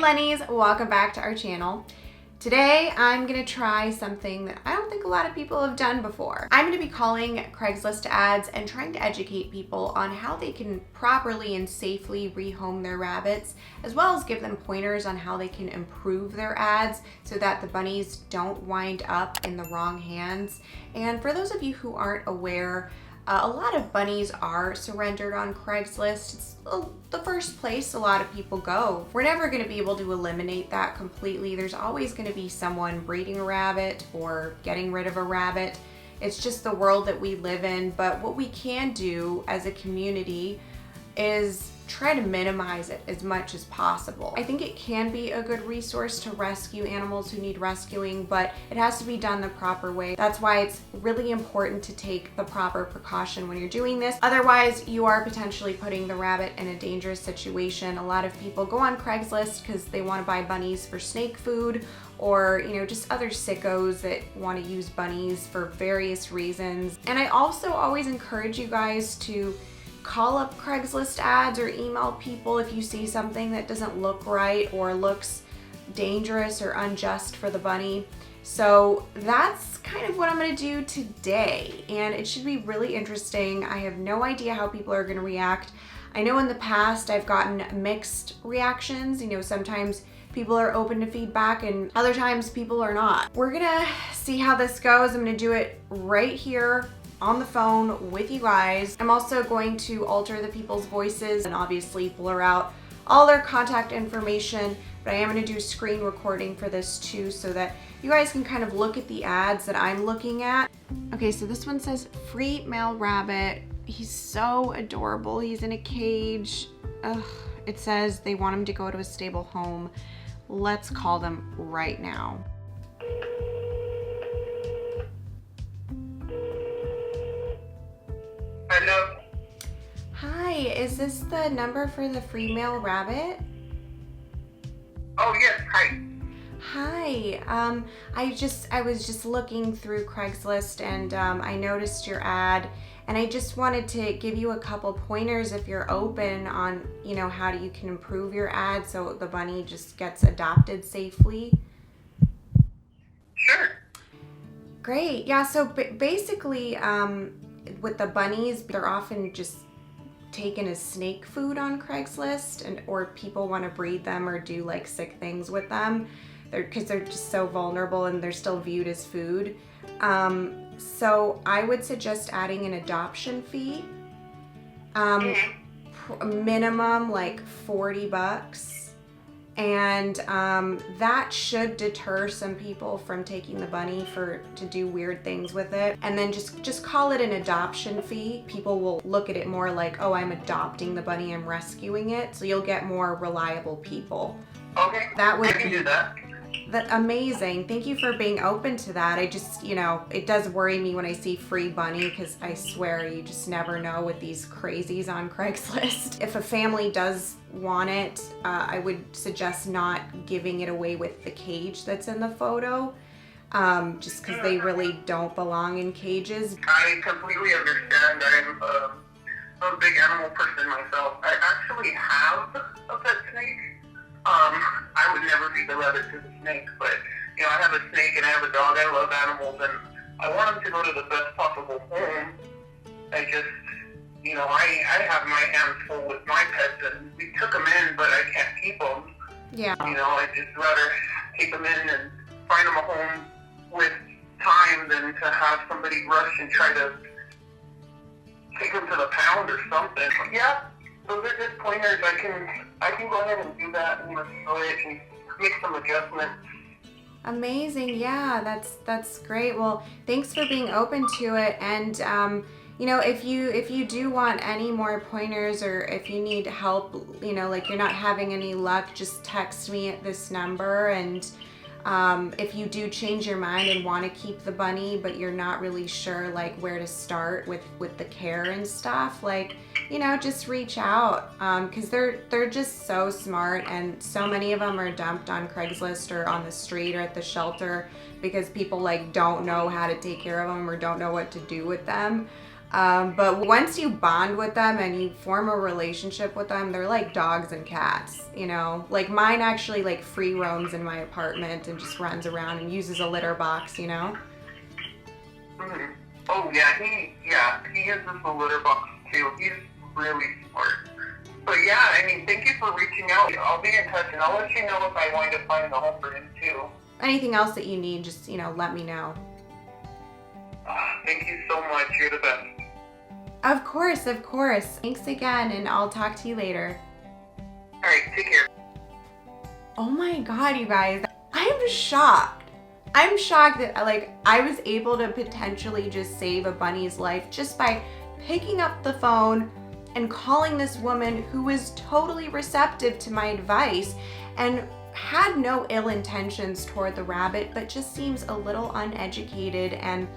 Lennies, welcome back to our channel. Today I'm gonna try something that I don't think a lot of people have done before. I'm gonna be calling Craigslist ads and trying to educate people on how they can properly and safely rehome their rabbits, as well as give them pointers on how they can improve their ads so that the bunnies don't wind up in the wrong hands. And for those of you who aren't aware, a lot of bunnies are surrendered on Craigslist. It's the first place a lot of people go. We're never going to be able to eliminate that completely. There's always going to be someone breeding a rabbit or getting rid of a rabbit. It's just the world that we live in. But what we can do as a community is try to minimize it as much as possible. I think it can be a good resource to rescue animals who need rescuing, but it has to be done the proper way. That's why it's really important to take the proper precaution when you're doing this. Otherwise, you are potentially putting the rabbit in a dangerous situation. A lot of people go on Craigslist because they want to buy bunnies for snake food, or just other sickos that want to use bunnies for various reasons. And I also always encourage you guys to call up Craigslist ads or email people if you see something that doesn't look right or looks dangerous or unjust for the bunny. So that's kind of what I'm going to do today, and it should be really interesting. I have no idea how people are going to react. I know in the past I've gotten mixed reactions. Sometimes people are open to feedback and other times people are not. We're gonna see how this goes. I'm gonna do it right here on the phone with you guys. I'm also going to alter the people's voices and obviously blur out all their contact information, but I am going to do screen recording for this too so that you guys can kind of look at the ads that I'm looking at. Okay, so this one says free male rabbit. He's so adorable. He's in a cage. Ugh. It says they want him to go to a stable home. Let's call them right now. Hello. Hi, is this the number for the free male rabbit? Oh yes, hi. Hi, I was just looking through Craigslist and I noticed your ad, and I just wanted to give you a couple pointers if you're open on, how you can improve your ad so the bunny just gets adopted safely. Sure. Great, yeah, so basically, with the bunnies, they're often just taken as snake food on Craigslist, or people want to breed them or do like sick things with them because they're just so vulnerable and they're still viewed as food. So I would suggest adding an adoption fee, minimum like $40. And that should deter some people from taking the bunny to do weird things with it. And then just call it an adoption fee. People will look at it more like, oh, I'm adopting the bunny, I'm rescuing it. So you'll get more reliable people. Okay, that would I can do that. Amazing. Thank you for being open to that. I just, it does worry me when I see free bunny because I swear you just never know with these crazies on Craigslist. If a family does want it, I would suggest not giving it away with the cage that's in the photo, just because they really don't belong in cages. I completely understand. I'm a big animal person myself. I actually have a pet snake. I would never feed the rabbit to the snake, but I have a snake and I have a dog. I love animals and I want them to go to the best possible home. I just, I have my hands full with my pets, and we took them in, but I can't keep them. Yeah. I'd just rather take them in and find them a home with time than to have somebody rush and try to take them to the pound or something. Yeah. Those are good pointers. I can go ahead and do that and restore it and make some adjustments. Amazing. Yeah, that's great. Well, thanks for being open to it. And if you do want any more pointers, or if you need help, like you're not having any luck, just text me at this number. And if you do change your mind and want to keep the bunny, but you're not really sure like where to start with the care and stuff, like, just reach out, because they're just so smart, and so many of them are dumped on Craigslist or on the street or at the shelter because people like don't know how to take care of them or don't know what to do with them. But once you bond with them and you form a relationship with them, they're like dogs and cats, you know? Like mine actually like free roams in my apartment and just runs around and uses a litter box, you know? Mm-hmm. Oh yeah, he uses the litter box too. He's really smart. But yeah, I mean, thank you for reaching out. I'll be in touch and I'll let you know if I wind up finding a home for him too. Anything else that you need, just, you know, let me know. Thank you so much. You're the best. Of course, of course. Thanks again, and I'll talk to you later. All right, take care. Oh my God, you guys. I am shocked. I'm shocked that like I was able to potentially just save a bunny's life just by picking up the phone and calling this woman who was totally receptive to my advice and had no ill intentions toward the rabbit, but just seems a little uneducated and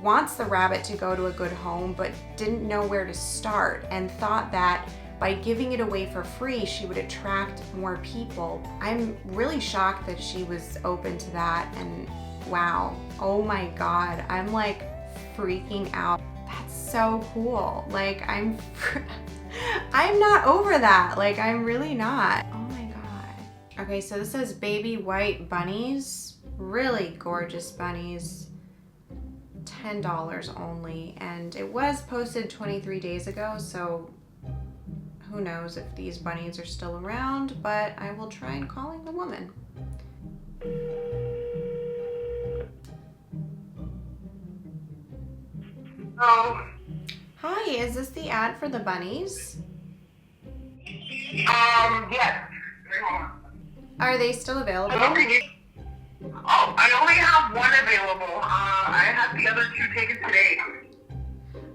wants the rabbit to go to a good home, but didn't know where to start and thought that by giving it away for free, she would attract more people. I'm really shocked that she was open to that, and wow, oh my God, I'm like freaking out. That's so cool. Like I'm not over that. Like I'm really not. Oh my God. Okay, so this says baby white bunnies, really gorgeous bunnies. $10 only, and it was posted 23 days ago, so who knows if these bunnies are still around, but I will try and calling the woman. Oh. Hi, is this the ad for the bunnies? Yes. Are they still available? Oh, I only have one available. I have the other two taken today.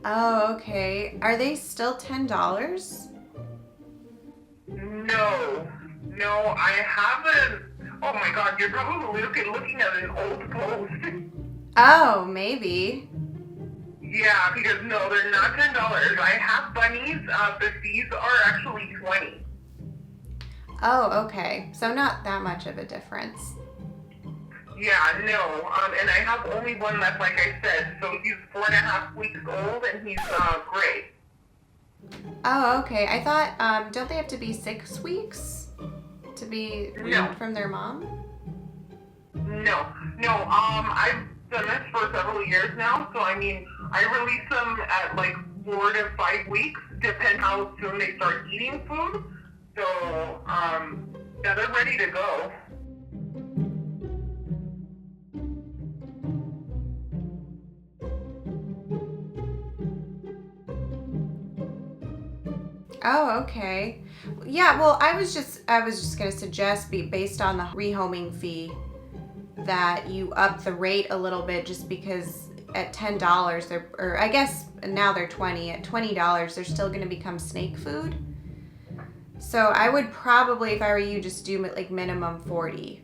Oh, okay. Are they still $10? No, I haven't. Oh my God, you're probably looking at an old post. Oh, maybe. Yeah, because no, they're not $10. I have bunnies, but these are actually 20. Oh, okay. So not that much of a difference. Yeah, no, and I have only one left, like I said, so he's 4.5 weeks old, and he's, gray. Oh, okay. I thought, don't they have to be 6 weeks to be weaned from their mom? No, I've done this for several years now, so I mean, I release them at like 4 to 5 weeks, depending how soon they start eating food, so, yeah, they're ready to go. Oh, okay. Yeah, well, I was just gonna suggest, based on the rehoming fee, that you up the rate a little bit, just because at $10 or I guess now they're 20. At $20, they're still gonna become snake food. So I would probably, if I were you, just do like minimum 40.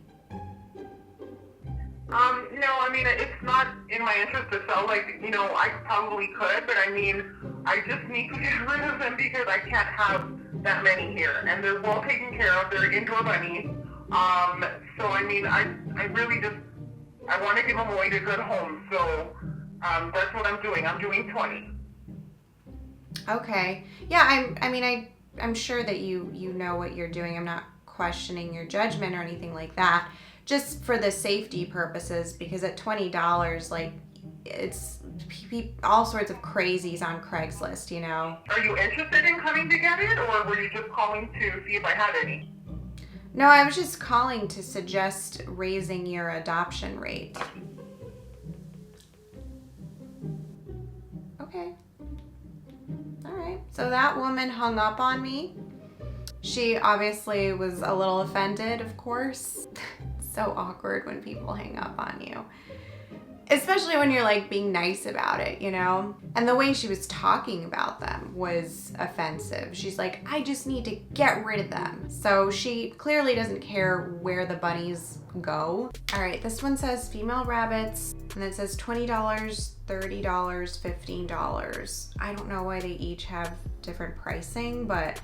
No, I mean, it's not in my interest to sell, like, you know, I probably could, but I mean, I just need to get rid of them because I can't have that many here, and they're well taken care of, they're indoor bunnies, so I mean, I really just, I want to give them away to good homes, so, that's what I'm doing 20. Okay. Yeah, I'm sure that you know what you're doing. I'm not questioning your judgment or anything like that. Just for the safety purposes, because at $20, like, it's all sorts of crazies on Craigslist, you know. Are you interested in coming to get it, or were you just calling to see if I had any? No, I was just calling to suggest raising your adoption rate. Okay. All right. So that woman hung up on me. She obviously was a little offended, of course. So awkward when people hang up on you, especially when you're like being nice about it, you know? And the way she was talking about them was offensive. She's like, I just need to get rid of them. So she clearly doesn't care where the bunnies go. All right, this one says female rabbits, and it says $20, $30, $15. I don't know why they each have different pricing, but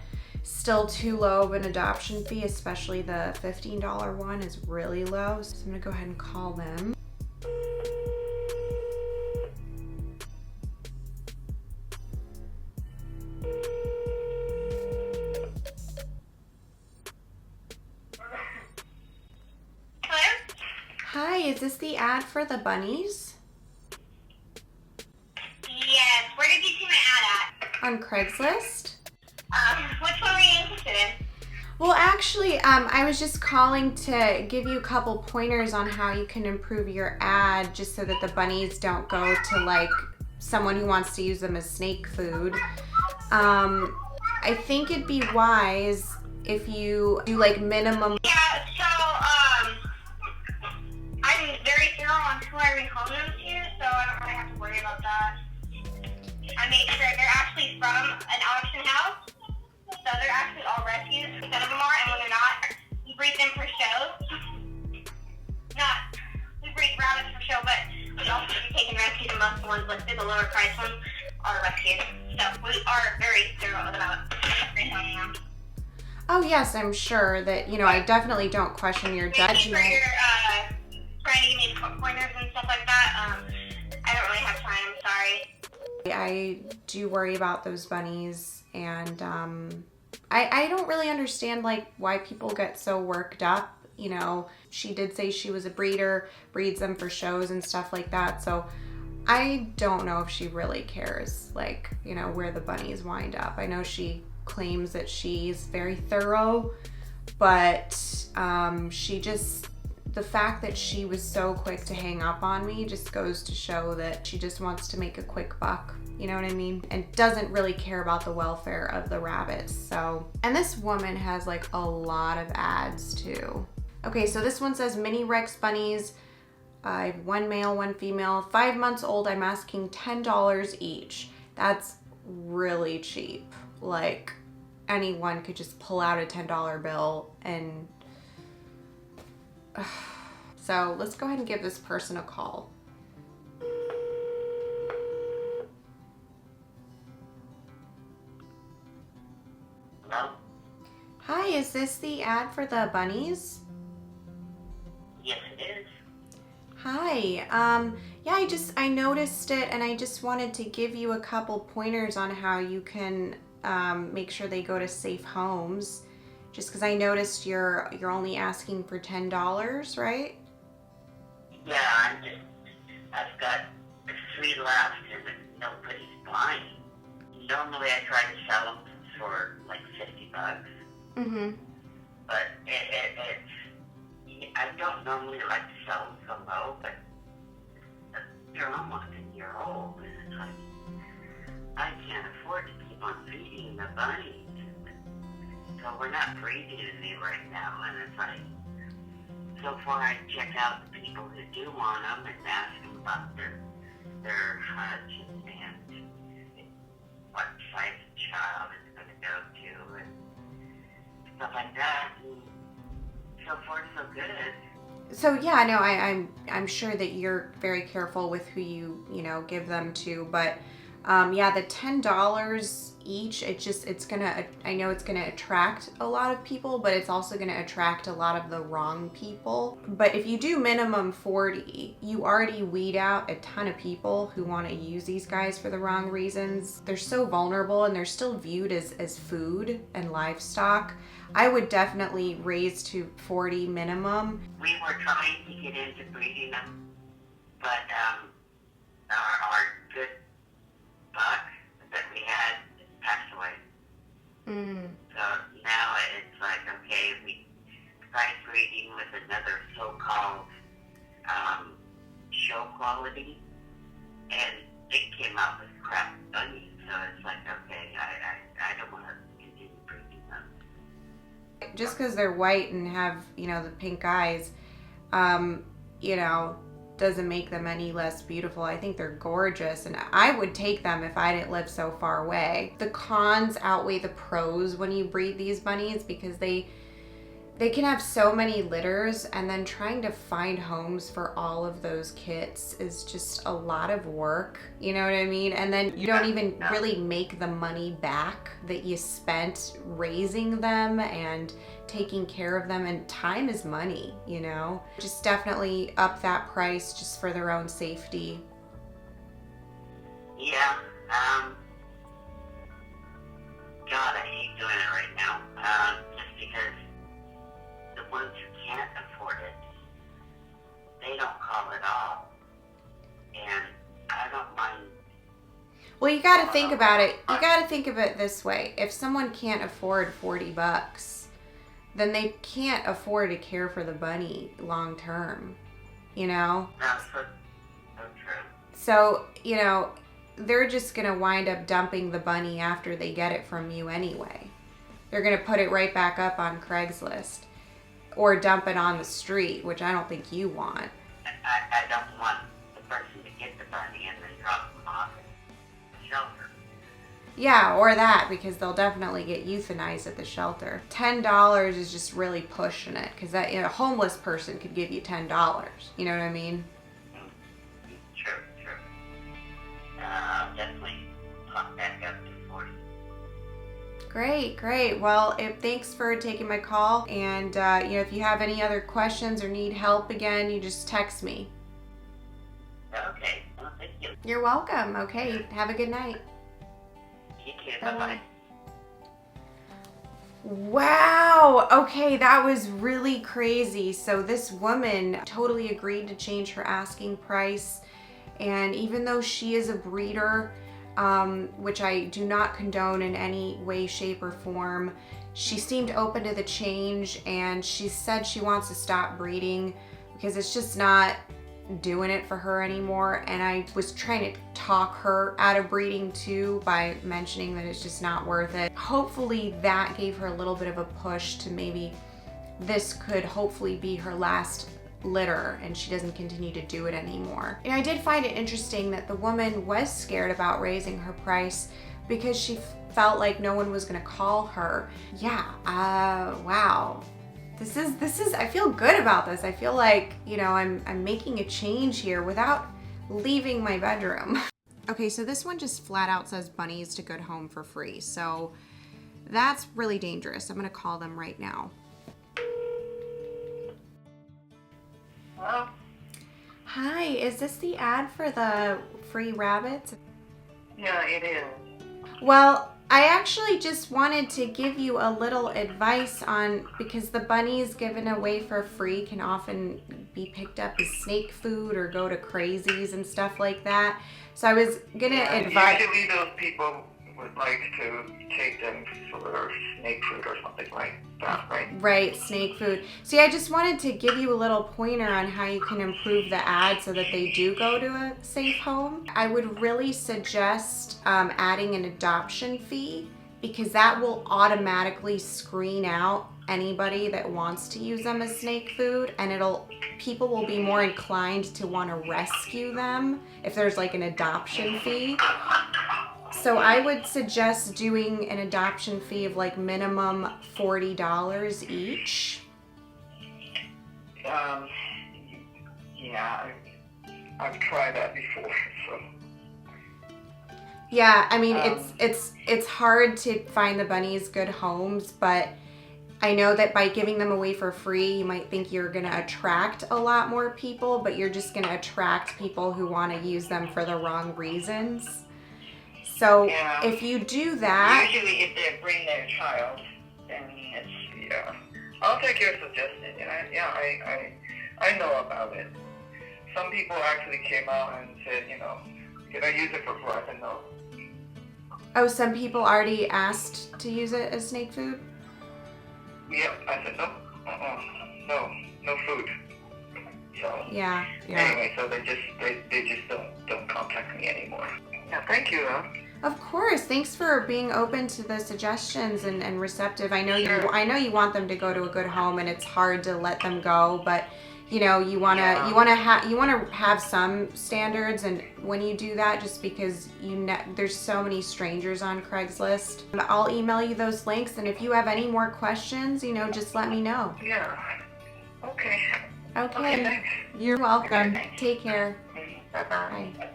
still too low of an adoption fee, especially the $15 one is really low. So I'm gonna go ahead and call them. Hi, is this the ad for the bunnies? Yes. Where did you see my ad at? On Craigslist? Which one were you interested in? Well, actually, I was just calling to give you a couple pointers on how you can improve your ad just so that the bunnies don't go to like someone who wants to use them as snake food. I think it'd be wise if you do like minimum. Yeah, so, I'm very thorough on who I recall them to, so I don't really have to worry about that. I make sure they're actually from an auction house, so they're actually all rescues. Some of them are, and when they're not, we breed them for show. We breed rabbits for show, but we also do take and rescue the most ones listed, the lower price ones are rescued. So we are very thorough about reselling them. Oh yes, I'm sure that, I definitely don't question your Thank you for judgment. your, trying to give me pointers and stuff like that. I don't really have time, I'm sorry. I do worry about those bunnies, and I don't really understand like why people get so worked up. She did say she was a breeder, breeds them for shows and stuff like that, so I don't know if she really cares, like, where the bunnies wind up. I know she claims that she's very thorough, but the fact that she was so quick to hang up on me just goes to show that she just wants to make a quick buck, you know what I mean? And doesn't really care about the welfare of the rabbits. So, and this woman has like a lot of ads too. Okay, so this one says mini Rex bunnies. I have one male, one female, 5 months old. I'm asking $10 each. That's really cheap. Like, anyone could just pull out a $10 bill and... So let's go ahead and give this person a call. Hello? Hi, is this the ad for the bunnies? Yes, it is. Hi, yeah, I noticed it, and I just wanted to give you a couple pointers on how you can make sure they go to safe homes. Just because I noticed you're only asking for $10, right? Yeah, I've got 3 left and nobody's buying. Normally I try to sell them for like $50. Mm-hmm. But I don't normally like to sell them so low, but they're almost a year old, and it's like, I can't afford to keep on feeding the bunnies. So we're not breeding any right now, and it's like, so far I check out the people who do want them and ask them about their hutch and what size of child it's going to go to and stuff like that. And so far, so good. So yeah, no, I'm sure that you're very careful with who you give them to, but yeah, the $10 each, I know it's gonna attract a lot of people, but it's also gonna attract a lot of the wrong people. But if you do minimum 40, you already weed out a ton of people who want to use these guys for the wrong reasons. They're so vulnerable, and they're still viewed as food and livestock. I would definitely raise to 40 minimum. We were trying to get into breeding them, but our good buck that we had passed away. So now it's like, okay, we tried breeding with another so-called show quality, and it came out with crap bunnies. So it's like, okay, I don't want to continue breeding them. Just because they're white and have, the pink eyes, doesn't make them any less beautiful. I think they're gorgeous, and I would take them if I didn't live so far away. The cons outweigh the pros when you breed these bunnies, because they can have so many litters, and then trying to find homes for all of those kits is just a lot of work, you know what I mean? And then you don't even really make the money back that you spent raising them and taking care of them, and time is money, Just definitely up that price just for their own safety. Yeah, God, I hate doing it right now, just because the ones who can't afford it, they they don't call at all. And I don't mind. Well, you got to think about it. You got to think of it this way. If someone can't afford $40, then they can't afford to care for the bunny long term, you know? That's so true. So, you know, they're just going to wind up dumping the bunny after they get it from you anyway. They're going to put it right back up on Craigslist or dump it on the street, which I don't think you want. I don't want the person to get the bunny and then drop them off at the shelter. Yeah, or that, because they'll definitely get euthanized at the shelter. $10 is just really pushing it, because that, you know, a homeless person could give you $10. You know what I mean? True. I'll definitely pop back up to 40. Great. Well, thanks for taking my call. And, you know, if you have any other questions or need help again, you just text me. Okay. Well, thank you. You're welcome. Okay. Have a good night. You too. Bye-bye. Wow. Okay, that was really crazy. So this woman totally agreed to change her asking price. And even though she is a breeder, which I do not condone in any way, shape, or form, she seemed open to the change, and she said she wants to stop breeding because it's just not doing it for her anymore. And I was trying to talk her out of breeding too by mentioning that it's just not worth it. Hopefully that gave her a little bit of a push to maybe this could hopefully be her last litter and she doesn't continue to do it anymore. And I did find it interesting that the woman was scared about raising her price because she felt like no one was going to call her. Yeah, wow. This is I feel good about this. I feel like, you know, I'm making a change here without leaving my bedroom. Okay, so this one just flat out says bunnies to good home for free. So that's really dangerous. I'm going to call them right now. Hello? Hi, is this the ad for the free rabbits? Yeah, it is. Well, I actually just wanted to give you a little advice on, because the bunnies given away for free can often be picked up as snake food or go to crazies and stuff like that. So I was gonna advise. Usually those people would like to take them for snake food or something like that, right? Right, snake food. See, I just wanted to give you a little pointer on how you can improve the ad so that they do go to a safe home. I would really suggest adding an adoption fee, because that will automatically screen out anybody that wants to use them as snake food, and people will be more inclined to want to rescue them if there's like an adoption fee. So I would suggest doing an adoption fee of like minimum $40 each. Yeah, I've tried that before, so. Yeah, I mean, it's hard to find the bunnies good homes, but I know that by giving them away for free, you might think you're going to attract a lot more people, but you're just going to attract people who want to use them for the wrong reasons. So Yeah. if you do that, Usually if they bring their child, then it's... Yeah, I'll take your suggestion. I know about it. Some people actually came out and said, you know, can I use it for food? I said no. oh, some people already asked to use it as snake food? Yep, I said no, no food. So Yeah. anyway, so they just don't contact me anymore. Yeah, thank you. Of course. Thanks for being open to the suggestions and receptive. I know Sure. I know you want them to go to a good home, and it's hard to let them go, but you know, you want to have some standards, and when you do that, just because there's so many strangers on Craigslist. I'll email you those links, and if you have any more questions, you know, just let me know. Yeah. Okay. Okay. Thanks. You're welcome. Okay, thanks. Take care. Bye-bye. Bye.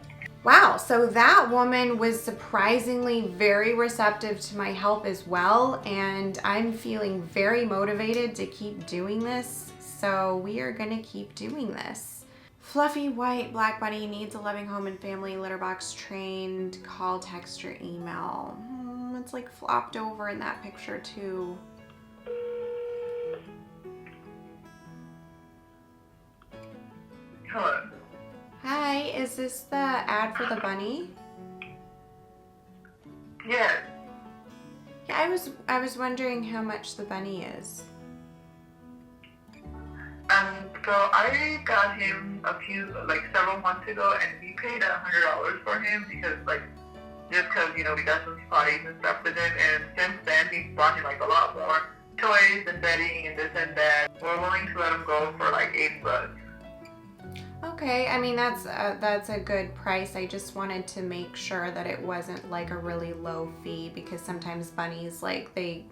Wow, so that woman was surprisingly very receptive to my help as well, and I'm feeling very motivated to keep doing this, so we are gonna keep doing this. Fluffy white black bunny needs a loving home and family, litter box trained, call, text, or email. It's like flopped over in that picture too. Hello. Hi, is this the ad for the bunny? Yes. Yeah, I was wondering how much the bunny is. So I got him several months ago, and we paid $100 for him just because we got some spotties and stuff with him, and since then we bought him a lot more toys and bedding and this and that. We're willing to let him go for $8. Okay, I mean that's a good price. I just wanted to make sure that it wasn't a really low fee, because sometimes bunnies they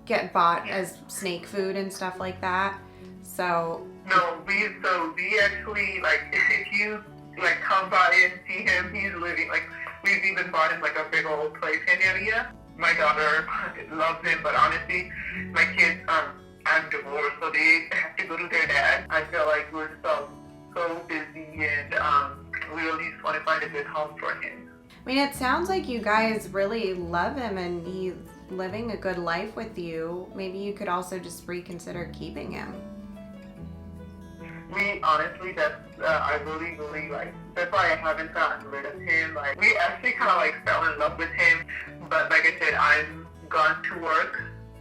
get bought as snake food and stuff like that. So No, we actually if you come by and see him, he's living we've even bought him a big old playpen area. My daughter loves him, but honestly, my kids I'm divorced, so they have to go to their dad. I feel like we're so busy, and we really just want to find a good home for him. I mean, it sounds like you guys really love him and he's living a good life with you. Maybe you could also just reconsider keeping him. We honestly, I really that's why I haven't gotten rid of him. We actually kind of fell in love with him, but like I said, I'm gone to work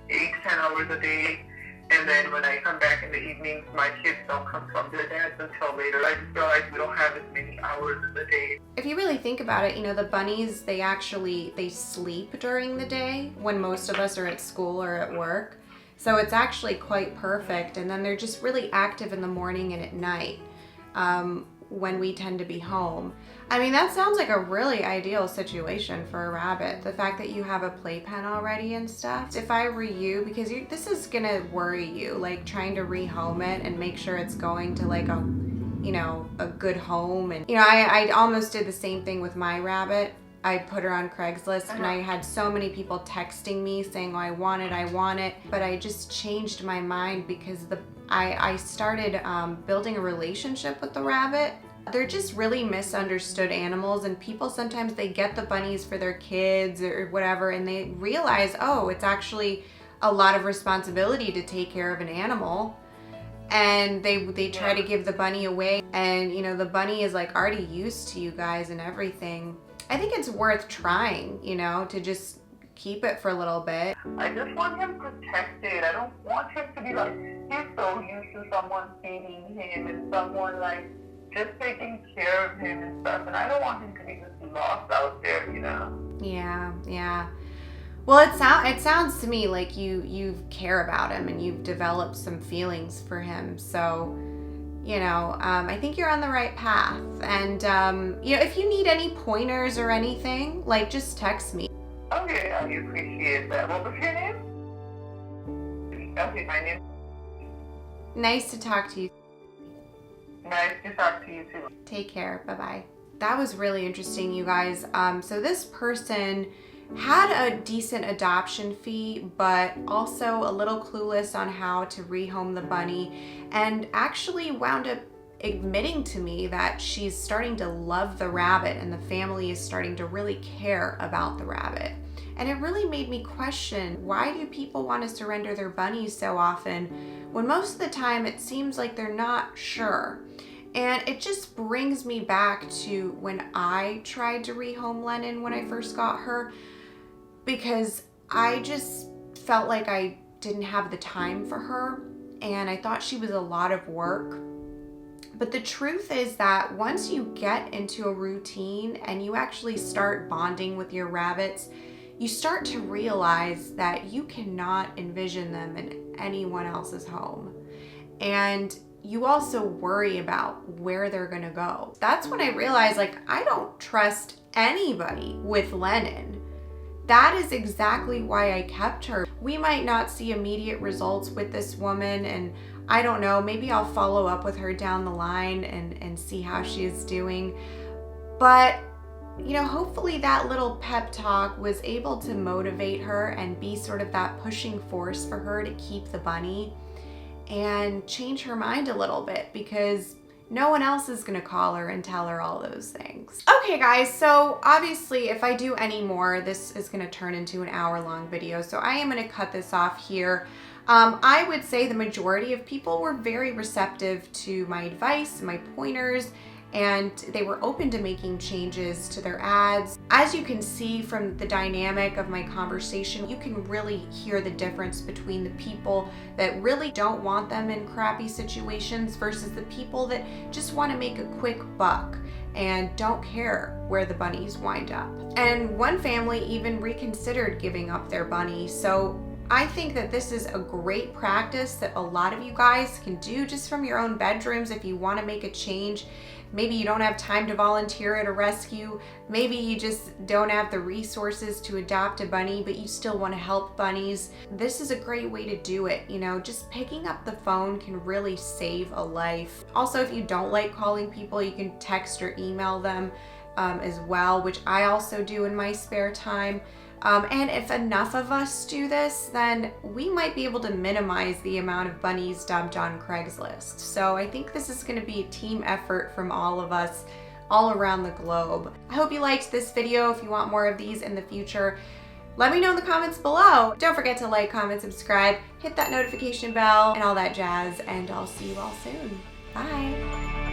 8-10 hours a day, and then when I come back in the evenings, my kids don't come from their dads until later. I just feel like we don't have as many hours in the day. If you really think about it, the bunnies, they sleep during the day when most of us are at school or at work. So it's actually quite perfect. And then they're just really active in the morning and at night when we tend to be home. I mean, that sounds like a really ideal situation for a rabbit. The fact that you have a playpen already and stuff. If I were you, because this is gonna worry you, trying to rehome it and make sure it's going to a good home. And I almost did the same thing with my rabbit. I put her on Craigslist, and I had so many people texting me saying, oh, I want it, but I just changed my mind because I started building a relationship with the rabbit. They're just really misunderstood animals, and people sometimes they get the bunnies for their kids or whatever, and they realize, oh, it's actually a lot of responsibility to take care of an animal. And they try to give the bunny away, and the bunny is already used to you guys and everything. I think it's worth trying, to just keep it for a little bit. I just want him protected. I don't want him to be he's so used to someone feeding him and someone just taking care of him and stuff, and I don't want him to be just lost out there, Yeah. Well, it sounds to me like you care about him and you've developed some feelings for him. So, I think you're on the right path. And, if you need any pointers or anything, just text me. Okay, I appreciate that. What was your name? Okay, my name. Nice to talk to you. Nice to talk to you too. Take care. Bye-bye. That was really interesting, you guys. So this person had a decent adoption fee, but also a little clueless on how to rehome the bunny, and actually wound up admitting to me that she's starting to love the rabbit and the family is starting to really care about the rabbit. And it really made me question, why do people want to surrender their bunnies so often when most of the time it seems like they're not sure? And it just brings me back to when I tried to rehome Lennon when I first got her, because I just felt like I didn't have the time for her and I thought she was a lot of work. But the truth is that once you get into a routine and you actually start bonding with your rabbits, you start to realize that you cannot envision them in anyone else's home. And you also worry about where they're gonna go. That's when I realized, I don't trust anybody with Lennon. That is exactly why I kept her. We might not see immediate results with this woman, and I don't know, maybe I'll follow up with her down the line and see how she is doing. But, hopefully that little pep talk was able to motivate her and be sort of that pushing force for her to keep the bunny and change her mind a little bit, because no one else is gonna call her and tell her all those things. Okay guys, so obviously if I do any more, this is gonna turn into an hour-long video, so I am gonna cut this off here. I would say the majority of people were very receptive to my advice, my pointers, and they were open to making changes to their ads. As you can see from the dynamic of my conversation, you can really hear the difference between the people that really don't want them in crappy situations versus the people that just want to make a quick buck and don't care where the bunnies wind up. And one family even reconsidered giving up their bunny. So I think that this is a great practice that a lot of you guys can do just from your own bedrooms if you want to make a change. Maybe you don't have time to volunteer at a rescue. Maybe you just don't have the resources to adopt a bunny, but you still want to help bunnies. This is a great way to do it. You know, just picking up the phone can really save a life. Also, if you don't like calling people, you can text or email them as well, which I also do in my spare time. And if enough of us do this, then we might be able to minimize the amount of bunnies dumped on Craigslist. So I think this is going to be a team effort from all of us all around the globe. I hope you liked this video. If you want more of these in the future, let me know in the comments below. Don't forget to like, comment, subscribe, hit that notification bell, and all that jazz, and I'll see you all soon. Bye.